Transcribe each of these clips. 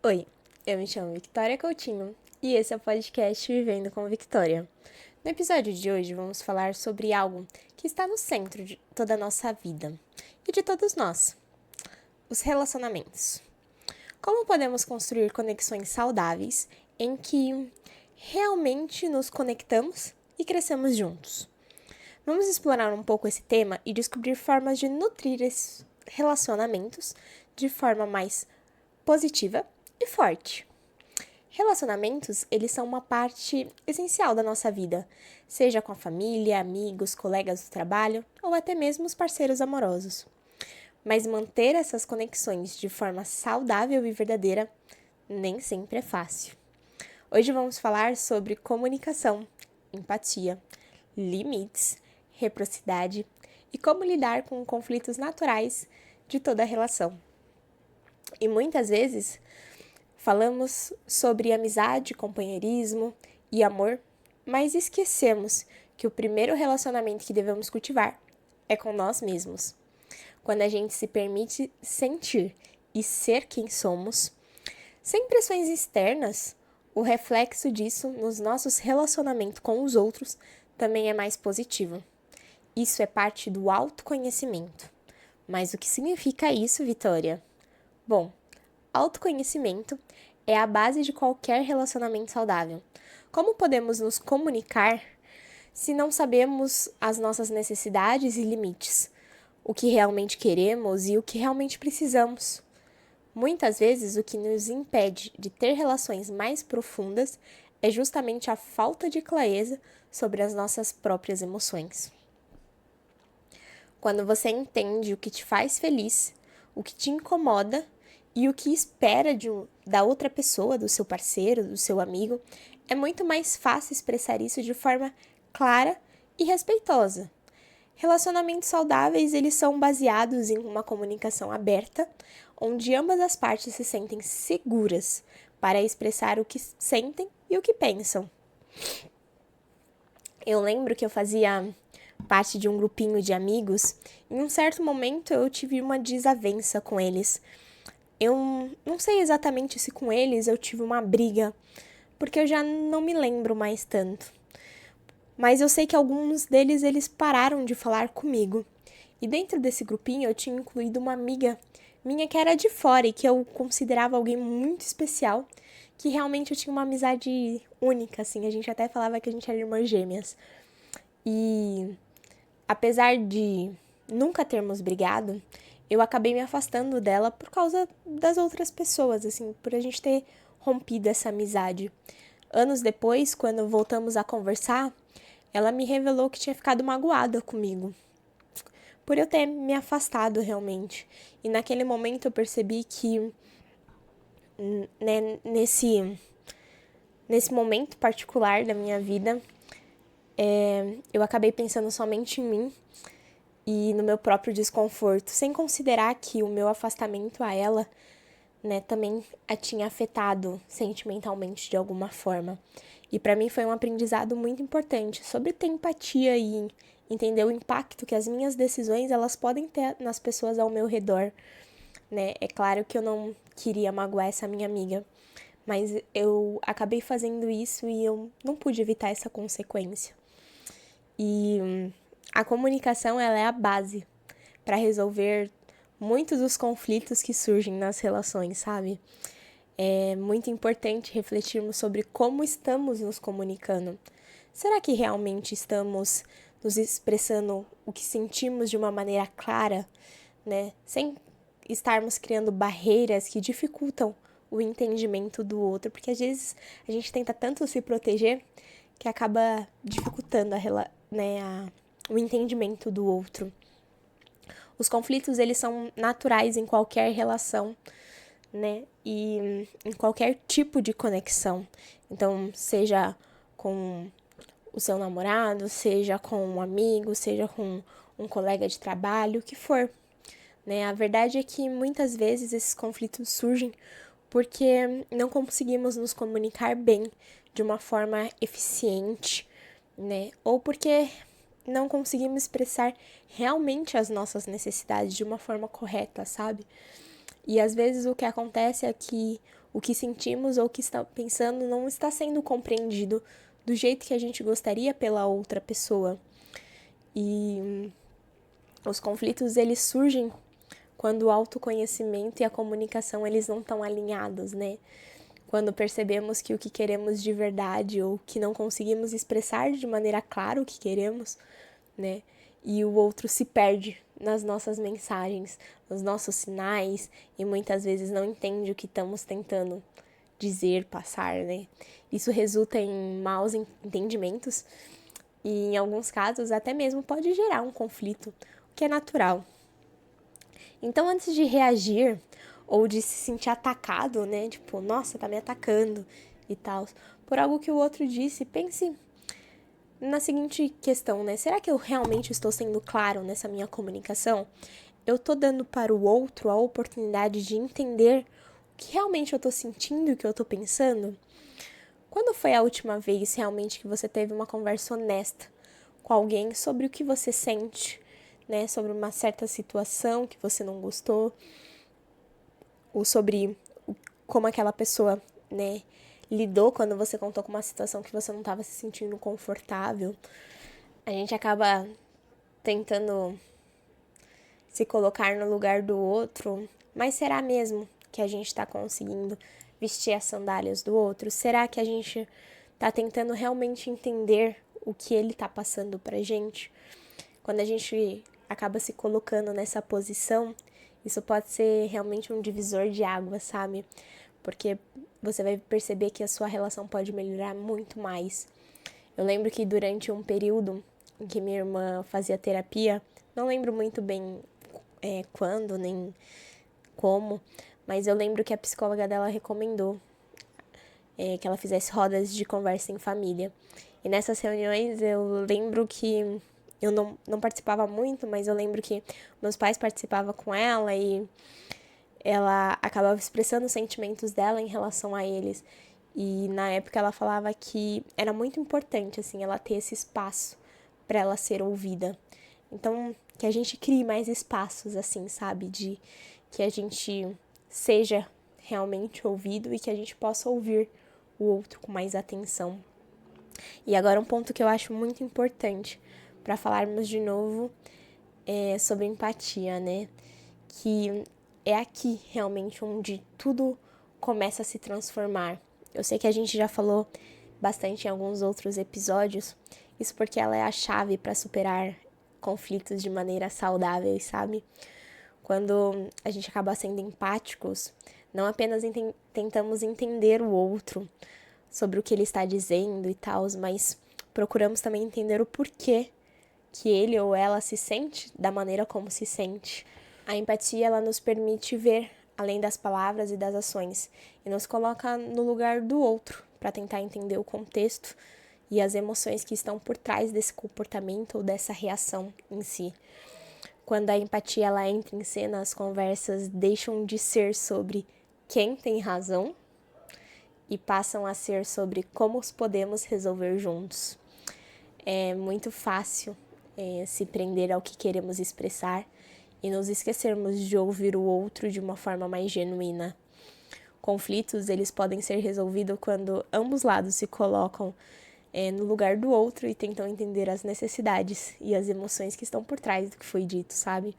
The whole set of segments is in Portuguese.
Oi, eu me chamo Victoria Coutinho e esse é o podcast Vivendo com Victoria. No episódio de hoje vamos falar sobre algo que está no centro de toda a nossa vida e de todos nós: os relacionamentos. Como podemos construir conexões saudáveis em que realmente nos conectamos e crescemos juntos? Vamos explorar um pouco esse tema e descobrir formas de nutrir esses relacionamentos de forma mais positiva e forte. Relacionamentos, eles são uma parte essencial da nossa vida, seja com a família, amigos, colegas do trabalho ou até mesmo os parceiros amorosos. Mas manter essas conexões de forma saudável e verdadeira nem sempre é fácil. Hoje vamos falar sobre comunicação, empatia, limites, reciprocidade e como lidar com conflitos naturais de toda a relação. E muitas vezes falamos sobre amizade, companheirismo e amor, mas esquecemos que o primeiro relacionamento que devemos cultivar é com nós mesmos. Quando a gente se permite sentir e ser quem somos, sem pressões externas, o reflexo disso nos nossos relacionamentos com os outros também é mais positivo. Isso é parte do autoconhecimento. Mas o que significa isso, Vitória? Bom, autoconhecimento é a base de qualquer relacionamento saudável. Como podemos nos comunicar se não sabemos as nossas necessidades e limites, o que realmente queremos e o que realmente precisamos? Muitas vezes, o que nos impede de ter relações mais profundas é justamente a falta de clareza sobre as nossas próprias emoções. Quando você entende o que te faz feliz, o que te incomoda e o que espera da outra pessoa, do seu parceiro, do seu amigo, é muito mais fácil expressar isso de forma clara e respeitosa. Relacionamentos saudáveis, eles são baseados em uma comunicação aberta, onde ambas as partes se sentem seguras para expressar o que sentem e o que pensam. Eu lembro que eu fazia parte de um grupinho de amigos e em um certo momento eu tive uma desavença com eles. Eu não sei exatamente se com eles eu tive uma briga, porque eu já não me lembro mais tanto. Mas eu sei que alguns deles, eles pararam de falar comigo. E dentro desse grupinho eu tinha incluído uma amiga minha que era de fora e que eu considerava alguém muito especial, que realmente eu tinha uma amizade única, assim. A gente até falava que a gente era irmãs gêmeas. E apesar de nunca termos brigado, eu acabei me afastando dela por causa das outras pessoas, assim, por a gente ter rompido essa amizade. Anos depois, quando voltamos a conversar, ela me revelou que tinha ficado magoada comigo, por eu ter me afastado realmente. E naquele momento eu percebi que, né, nesse momento particular da minha vida, eu acabei pensando somente em mim e no meu próprio desconforto, sem considerar que o meu afastamento a ela, né, também a tinha afetado sentimentalmente de alguma forma. E para mim foi um aprendizado muito importante sobre ter empatia e entender o impacto que as minhas decisões elas podem ter nas pessoas ao meu redor, né? É claro que eu não queria magoar essa minha amiga, mas eu acabei fazendo isso e eu não pude evitar essa consequência. E a comunicação, ela é a base para resolver muitos dos conflitos que surgem nas relações, sabe? É muito importante refletirmos sobre como estamos nos comunicando. Será que realmente estamos nos expressando o que sentimos de uma maneira clara, né? Sem estarmos criando barreiras que dificultam o entendimento do outro, porque às vezes a gente tenta tanto se proteger que acaba dificultando o entendimento do outro. Os conflitos, eles são naturais em qualquer relação, né? E em qualquer tipo de conexão. Então, seja com o seu namorado, seja com um amigo, seja com um colega de trabalho, o que for, né? A verdade é que muitas vezes esses conflitos surgem porque não conseguimos nos comunicar bem de uma forma eficiente, né? Ou porque não conseguimos expressar realmente as nossas necessidades de uma forma correta, sabe? E às vezes o que acontece é que o que sentimos ou o que está pensando não está sendo compreendido do jeito que a gente gostaria pela outra pessoa. E os conflitos, eles surgem quando o autoconhecimento e a comunicação, eles não estão alinhados, né? Quando percebemos que o que queremos de verdade ou que não conseguimos expressar de maneira clara o que queremos, né? E o outro se perde nas nossas mensagens, nos nossos sinais e muitas vezes não entende o que estamos tentando dizer, passar, né? Isso resulta em maus entendimentos e em alguns casos até mesmo pode gerar um conflito, o que é natural. Então, antes de reagir ou de se sentir atacado, né? Tipo, nossa, tá me atacando e tal, por algo que o outro disse, pense na seguinte questão, né? Será que eu realmente estou sendo claro nessa minha comunicação? Eu tô dando para o outro a oportunidade de entender o que realmente eu tô sentindo e o que eu tô pensando? Quando foi a última vez realmente que você teve uma conversa honesta com alguém sobre o que você sente, né? Sobre uma certa situação que você não gostou, ou sobre como aquela pessoa, né, lidou quando você contou com uma situação que você não estava se sentindo confortável. A gente acaba tentando se colocar no lugar do outro, mas será mesmo que a gente está conseguindo vestir as sandálias do outro? Será que a gente está tentando realmente entender o que ele está passando pra gente? Quando a gente acaba se colocando nessa posição, isso pode ser realmente um divisor de água, sabe? Porque você vai perceber que a sua relação pode melhorar muito mais. Eu lembro que durante um período em que minha irmã fazia terapia, não lembro muito bem quando, nem como, mas eu lembro que a psicóloga dela recomendou que ela fizesse rodas de conversa em família. E nessas reuniões eu lembro que eu não participava muito, mas eu lembro que meus pais participavam com ela e ela acabava expressando os sentimentos dela em relação a eles. E na época ela falava que era muito importante, assim, ela ter esse espaço para ela ser ouvida. Então, que a gente crie mais espaços, assim, sabe? De que a gente seja realmente ouvido e que a gente possa ouvir o outro com mais atenção. E agora um ponto que eu acho muito importante para falarmos de novo é sobre empatia, né? Que é aqui realmente onde tudo começa a se transformar. Eu sei que a gente já falou bastante em alguns outros episódios, isso porque ela é a chave para superar conflitos de maneira saudável, sabe? Quando a gente acaba sendo empáticos, não apenas tentamos entender o outro sobre o que ele está dizendo e tal, mas procuramos também entender o porquê que ele ou ela se sente da maneira como se sente. A empatia, ela nos permite ver além das palavras e das ações e nos coloca no lugar do outro para tentar entender o contexto e as emoções que estão por trás desse comportamento ou dessa reação em si. Quando a empatia ela entra em cena, as conversas deixam de ser sobre quem tem razão e passam a ser sobre como os podemos resolver juntos. É muito fácil se prender ao que queremos expressar e nos esquecermos de ouvir o outro de uma forma mais genuína. Conflitos, eles podem ser resolvidos quando ambos lados se colocam no lugar do outro e tentam entender as necessidades e as emoções que estão por trás do que foi dito, sabe?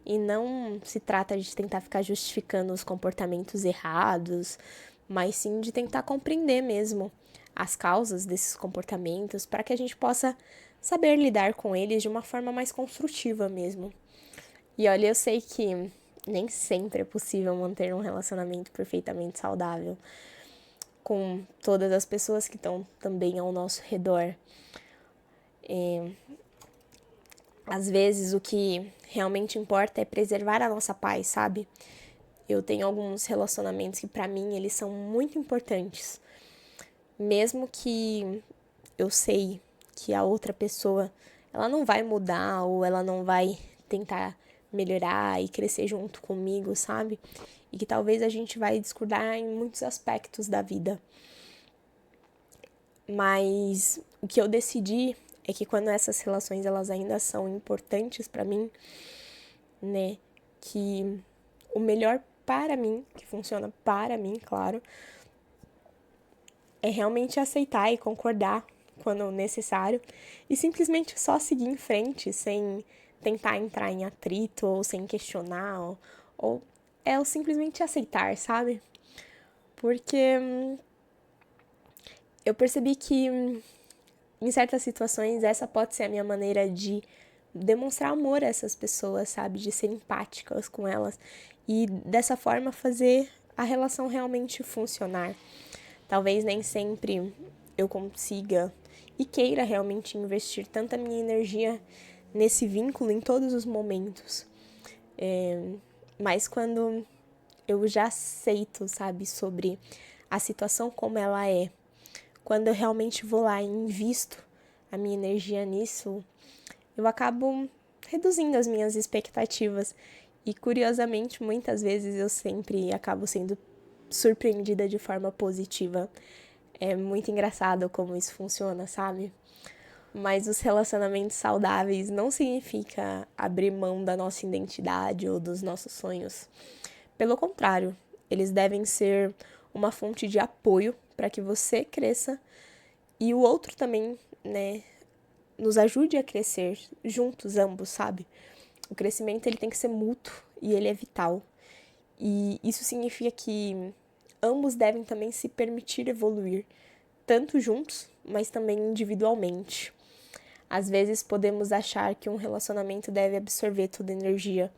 E não se trata de tentar ficar justificando os comportamentos errados, mas sim de tentar compreender mesmo as causas desses comportamentos para que a gente possa saber lidar com eles de uma forma mais construtiva mesmo. E olha, eu sei que nem sempre é possível manter um relacionamento perfeitamente saudável com todas as pessoas que estão também ao nosso redor. Às vezes o que realmente importa é preservar a nossa paz, sabe? Eu tenho alguns relacionamentos que pra mim eles são muito importantes. Mesmo que eu sei que a outra pessoa ela não vai mudar ou ela não vai tentar melhorar e crescer junto comigo, sabe? E que talvez a gente vai discordar em muitos aspectos da vida. Mas o que eu decidi é que quando essas relações elas ainda são importantes para mim, né, que o melhor para mim, que funciona para mim, claro, é realmente aceitar e concordar quando necessário e simplesmente só seguir em frente sem tentar entrar em atrito ou sem questionar ou é o simplesmente aceitar, sabe? Porque eu percebi que em certas situações essa pode ser a minha maneira de demonstrar amor a essas pessoas, sabe? De ser empáticas com elas e dessa forma fazer a relação realmente funcionar. Talvez nem sempre eu consiga e queira realmente investir tanta minha energia nesse vínculo em todos os momentos. Mas quando eu já aceito, sabe, sobre a situação como ela é, quando eu realmente vou lá e invisto a minha energia nisso, eu acabo reduzindo as minhas expectativas. E curiosamente, muitas vezes eu sempre acabo sendo surpreendida de forma positiva. É muito engraçado como isso funciona, sabe? Mas os relacionamentos saudáveis não significa abrir mão da nossa identidade ou dos nossos sonhos. Pelo contrário, eles devem ser uma fonte de apoio para que você cresça e o outro também, né, nos ajude a crescer juntos, ambos, sabe? O crescimento ele tem que ser mútuo e ele é vital. E isso significa que ambos devem também se permitir evoluir, tanto juntos, mas também individualmente. Às vezes podemos achar que um relacionamento deve absorver toda a energia,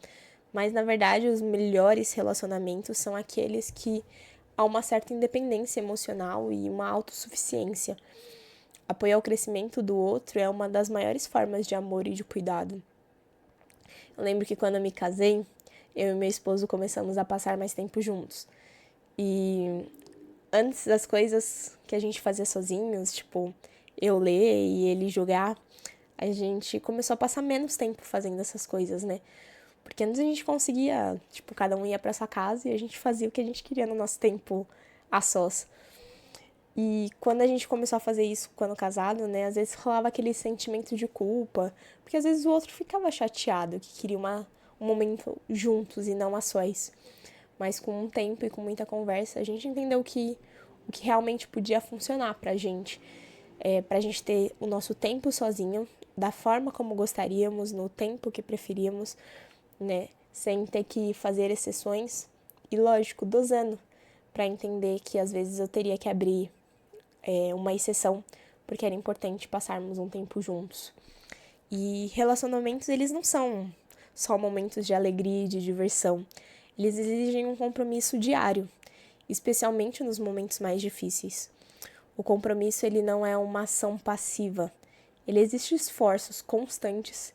mas na verdade os melhores relacionamentos são aqueles que há uma certa independência emocional e uma autossuficiência. Apoiar o crescimento do outro é uma das maiores formas de amor e de cuidado. Eu lembro que quando eu me casei, eu e meu esposo começamos a passar mais tempo juntos. E antes das coisas que a gente fazia sozinhos, tipo, eu ler e ele jogar, a gente começou a passar menos tempo fazendo essas coisas, né? Porque antes a gente conseguia, tipo, cada um ia pra sua casa e a gente fazia o que a gente queria no nosso tempo a sós. E quando a gente começou a fazer isso quando casado, né, às vezes rolava aquele sentimento de culpa, porque às vezes o outro ficava chateado, que queria um momento juntos e não a sós. Mas com um tempo e com muita conversa, a gente entendeu o que realmente podia funcionar pra gente. Pra gente ter o nosso tempo sozinho, da forma como gostaríamos, no tempo que preferíamos, né, sem ter que fazer exceções. E lógico, dosando, pra entender que às vezes eu teria que abrir uma exceção, porque era importante passarmos um tempo juntos. E relacionamentos, eles não são só momentos de alegria e de diversão. Eles exigem um compromisso diário, especialmente nos momentos mais difíceis. O compromisso, ele não é uma ação passiva. Ele exige esforços constantes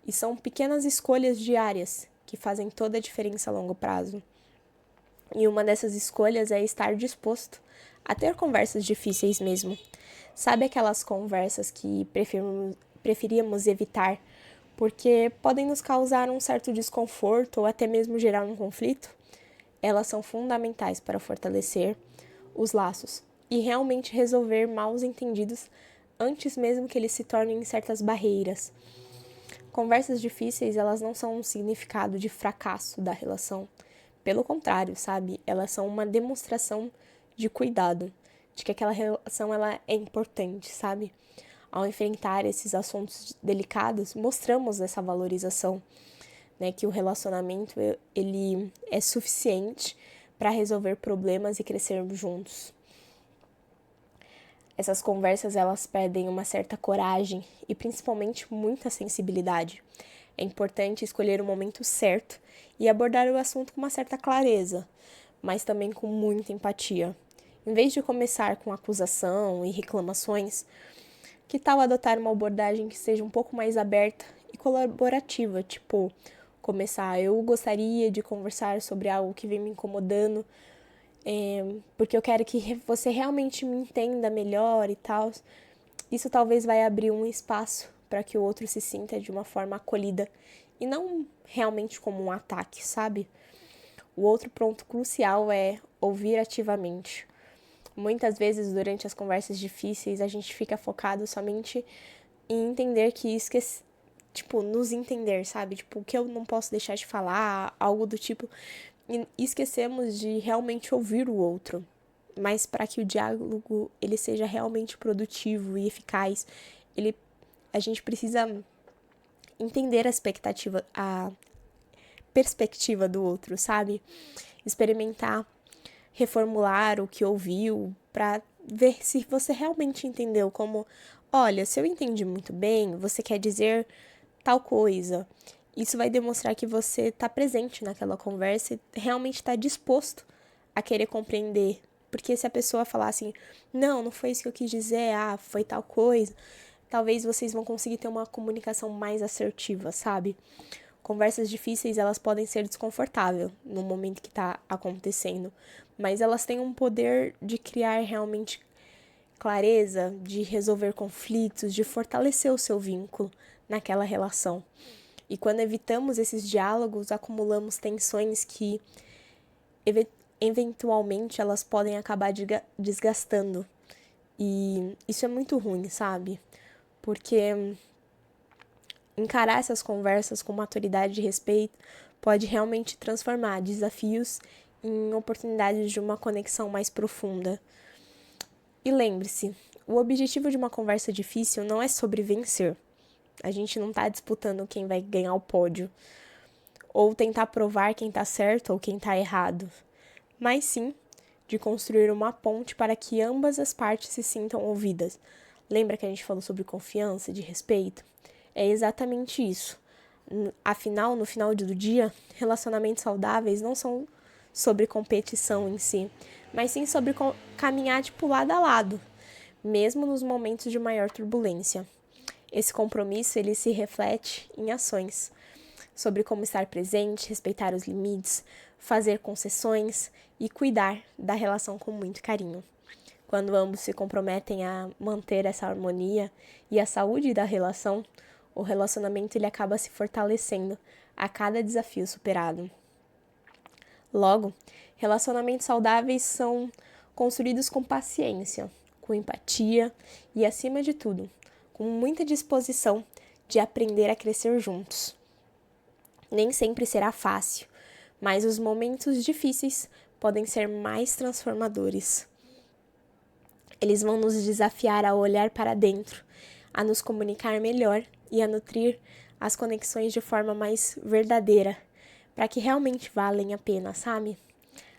e são pequenas escolhas diárias que fazem toda a diferença a longo prazo. E uma dessas escolhas é estar disposto a ter conversas difíceis mesmo. Sabe aquelas conversas que preferíamos evitar porque podem nos causar um certo desconforto ou até mesmo gerar um conflito? Elas são fundamentais para fortalecer os laços e realmente resolver mal entendidos antes mesmo que eles se tornem certas barreiras. Conversas difíceis, elas não são um significado de fracasso da relação. Pelo contrário, sabe? Elas são uma demonstração de cuidado, de que aquela relação ela é importante, sabe? Ao enfrentar esses assuntos delicados, mostramos essa valorização, né? Que o relacionamento ele é suficiente para resolver problemas e crescermos juntos. Essas conversas elas pedem uma certa coragem e principalmente muita sensibilidade. É importante escolher o momento certo e abordar o assunto com uma certa clareza, mas também com muita empatia. Em vez de começar com acusação e reclamações, que tal adotar uma abordagem que seja um pouco mais aberta e colaborativa, tipo, começar, eu gostaria de conversar sobre algo que vem me incomodando, porque eu quero que você realmente me entenda melhor e tal. Isso talvez vai abrir um espaço para que o outro se sinta de uma forma acolhida e não realmente como um ataque, sabe? O outro ponto crucial é ouvir ativamente. Muitas vezes, durante as conversas difíceis, a gente fica focado somente em entender tipo, nos entender, sabe? Tipo, o que eu não posso deixar de falar, algo do tipo. E esquecemos de realmente ouvir o outro. Mas para que o diálogo ele seja realmente produtivo e eficaz, a gente precisa entender a perspectiva do outro, sabe? Experimentar, reformular o que ouviu para ver se você realmente entendeu como, olha, se eu entendi muito bem, você quer dizer tal coisa. Isso vai demonstrar que você está presente naquela conversa e realmente está disposto a querer compreender. Porque se a pessoa falar assim, não foi isso que eu quis dizer, foi tal coisa, talvez vocês vão conseguir ter uma comunicação mais assertiva, sabe? Conversas difíceis, elas podem ser desconfortáveis no momento que está acontecendo, mas elas têm um poder de criar realmente clareza, de resolver conflitos, de fortalecer o seu vínculo naquela relação. E quando evitamos esses diálogos, acumulamos tensões que eventualmente elas podem acabar desgastando. E isso é muito ruim, sabe? Porque encarar essas conversas com maturidade e respeito pode realmente transformar desafios em oportunidades de uma conexão mais profunda. E lembre-se, o objetivo de uma conversa difícil não é sobre vencer. A gente não está disputando quem vai ganhar o pódio, ou tentar provar quem está certo ou quem está errado, mas sim de construir uma ponte para que ambas as partes se sintam ouvidas. Lembra que a gente falou sobre confiança, de respeito? É exatamente isso. Afinal, no final do dia, relacionamentos saudáveis não são sobre competição em si, mas sim sobre caminhar tipo lado a lado, mesmo nos momentos de maior turbulência. Esse compromisso ele se reflete em ações sobre como estar presente, respeitar os limites, fazer concessões e cuidar da relação com muito carinho. Quando ambos se comprometem a manter essa harmonia e a saúde da relação, o relacionamento ele acaba se fortalecendo a cada desafio superado. Logo, relacionamentos saudáveis são construídos com paciência, com empatia e, acima de tudo, com muita disposição de aprender a crescer juntos. Nem sempre será fácil, mas os momentos difíceis podem ser mais transformadores. Eles vão nos desafiar a olhar para dentro, a nos comunicar melhor e a nutrir as conexões de forma mais verdadeira, para que realmente valem a pena, sabe?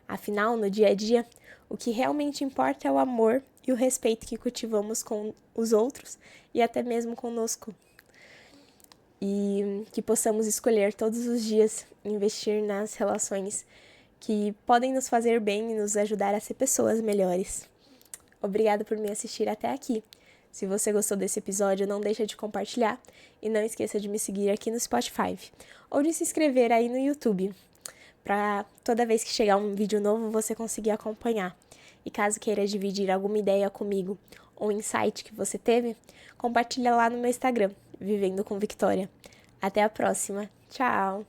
Afinal, no dia a dia, o que realmente importa é o amor e o respeito que cultivamos com os outros e até mesmo conosco. E que possamos escolher todos os dias investir nas relações que podem nos fazer bem e nos ajudar a ser pessoas melhores. Obrigada por me assistir até aqui. Se você gostou desse episódio, não deixa de compartilhar e não esqueça de me seguir aqui no Spotify ou de se inscrever aí no YouTube, para toda vez que chegar um vídeo novo você conseguir acompanhar. E caso queira dividir alguma ideia comigo ou insight que você teve, compartilha lá no meu Instagram, Vivendo com Victoria. Até a próxima. Tchau!